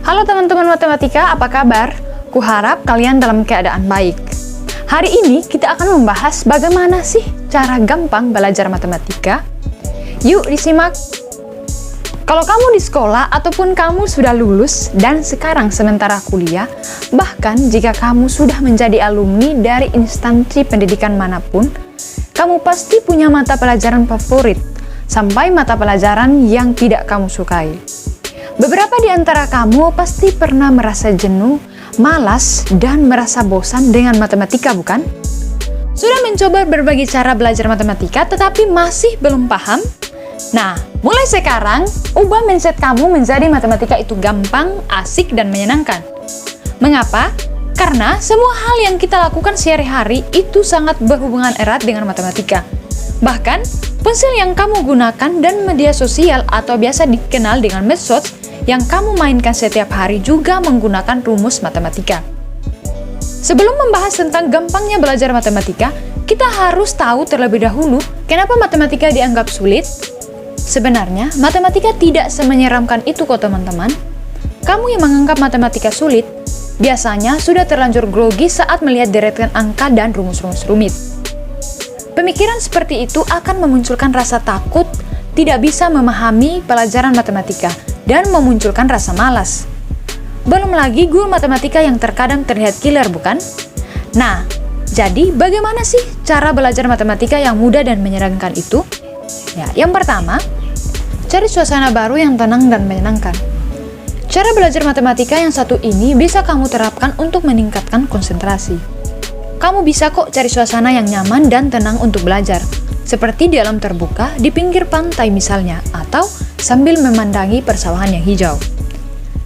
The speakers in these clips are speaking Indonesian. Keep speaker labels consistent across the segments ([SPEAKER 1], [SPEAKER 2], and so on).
[SPEAKER 1] Halo teman-teman matematika, apa kabar? Kuharap kalian dalam keadaan baik. Hari ini kita akan membahas bagaimana sih cara gampang belajar matematika. Yuk disimak. Kalau kamu di sekolah ataupun kamu sudah lulus dan sekarang sementara kuliah, bahkan jika kamu sudah menjadi alumni dari instansi pendidikan manapun, kamu pasti punya mata pelajaran favorit, sampai mata pelajaran yang tidak kamu sukai. Beberapa di antara kamu pasti pernah merasa jenuh, malas, dan merasa bosan dengan matematika, bukan? Sudah mencoba berbagai cara belajar matematika tetapi masih belum paham? Nah, mulai sekarang, ubah mindset kamu menjadi matematika itu gampang, asik, dan menyenangkan. Mengapa? Karena semua hal yang kita lakukan sehari-hari itu sangat berhubungan erat dengan matematika. Bahkan, ponsel yang kamu gunakan dan media sosial atau biasa dikenal dengan medsos yang kamu mainkan setiap hari juga menggunakan rumus matematika. Sebelum membahas tentang gampangnya belajar matematika, kita harus tahu terlebih dahulu kenapa matematika dianggap sulit. Sebenarnya, matematika tidak semenyeramkan itu kok teman-teman. Kamu yang menganggap matematika sulit, biasanya sudah terlanjur grogi saat melihat deretan angka dan rumus-rumus rumit. Pemikiran seperti itu akan memunculkan rasa takut, tidak bisa memahami pelajaran matematika, dan memunculkan rasa malas. Belum lagi guru matematika yang terkadang terlihat killer, bukan? Nah, jadi bagaimana sih cara belajar matematika yang mudah dan menyenangkan itu? Ya, yang pertama, cari suasana baru yang tenang dan menyenangkan. Cara belajar matematika yang satu ini bisa kamu terapkan untuk meningkatkan konsentrasi. Kamu bisa kok cari suasana yang nyaman dan tenang untuk belajar, seperti di alam terbuka, di pinggir pantai misalnya, atau sambil memandangi persawahan yang hijau.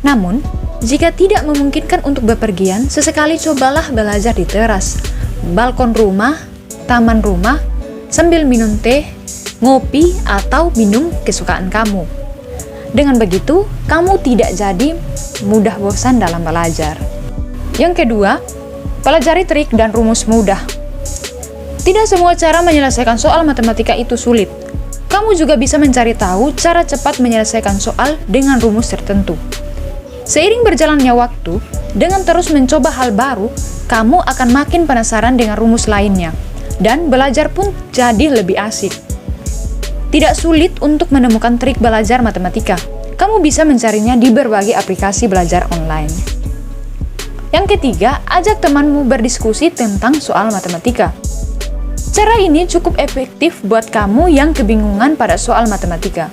[SPEAKER 1] Namun, jika tidak memungkinkan untuk bepergian, sesekali cobalah belajar di teras, balkon rumah, taman rumah, sambil minum teh, ngopi, atau minum kesukaan kamu. Dengan begitu, kamu tidak jadi mudah bosan dalam belajar. Yang kedua, pelajari trik dan rumus mudah. Tidak semua cara menyelesaikan soal matematika itu sulit. Kamu juga bisa mencari tahu cara cepat menyelesaikan soal dengan rumus tertentu. Seiring berjalannya waktu, dengan terus mencoba hal baru, kamu akan makin penasaran dengan rumus lainnya, dan belajar pun jadi lebih asik. Tidak sulit untuk menemukan trik belajar matematika. Kamu bisa mencarinya di berbagai aplikasi belajar online. Yang ketiga, ajak temanmu berdiskusi tentang soal matematika. Cara ini cukup efektif buat kamu yang kebingungan pada soal matematika.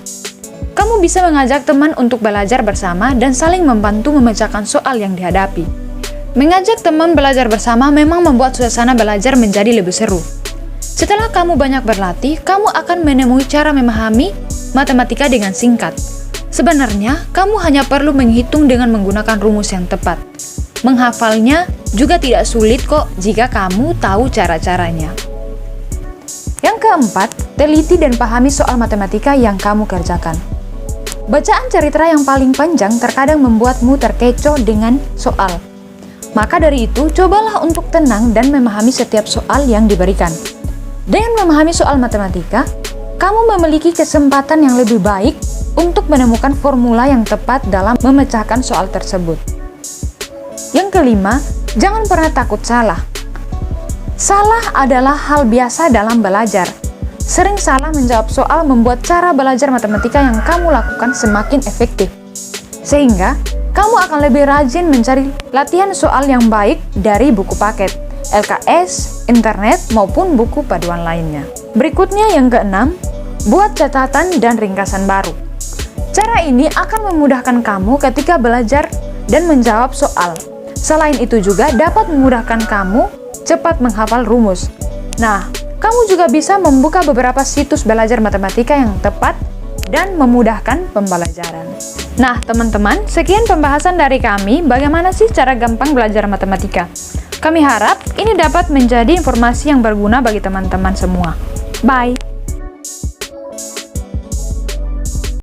[SPEAKER 1] Kamu bisa mengajak teman untuk belajar bersama dan saling membantu memecahkan soal yang dihadapi. Mengajak teman belajar bersama memang membuat suasana belajar menjadi lebih seru. Setelah kamu banyak berlatih, kamu akan menemui cara memahami matematika dengan singkat. Sebenarnya, kamu hanya perlu menghitung dengan menggunakan rumus yang tepat. Menghafalnya juga tidak sulit kok jika kamu tahu cara-caranya. Yang keempat, teliti dan pahami soal matematika yang kamu kerjakan. Bacaan cerita yang paling panjang terkadang membuatmu terkecoh dengan soal. Maka dari itu, cobalah untuk tenang dan memahami setiap soal yang diberikan. Dengan memahami soal matematika, kamu memiliki kesempatan yang lebih baik untuk menemukan formula yang tepat dalam memecahkan soal tersebut. Yang kelima, jangan pernah takut salah. Salah adalah hal biasa dalam belajar. Sering salah menjawab soal membuat cara belajar matematika yang kamu lakukan semakin efektif. Sehingga, kamu akan lebih rajin mencari latihan soal yang baik dari buku paket, LKS, internet, maupun buku paduan lainnya. Berikutnya yang keenam, buat catatan dan ringkasan baru. Cara ini akan memudahkan kamu ketika belajar dan menjawab soal. Selain itu juga dapat memudahkan kamu cepat menghafal rumus. Nah, kamu juga bisa membuka beberapa situs belajar matematika yang tepat dan memudahkan pembelajaran. Nah, teman-teman, sekian pembahasan dari kami bagaimana sih cara gampang belajar matematika. Kami harap ini dapat menjadi informasi yang berguna bagi teman-teman semua. Bye!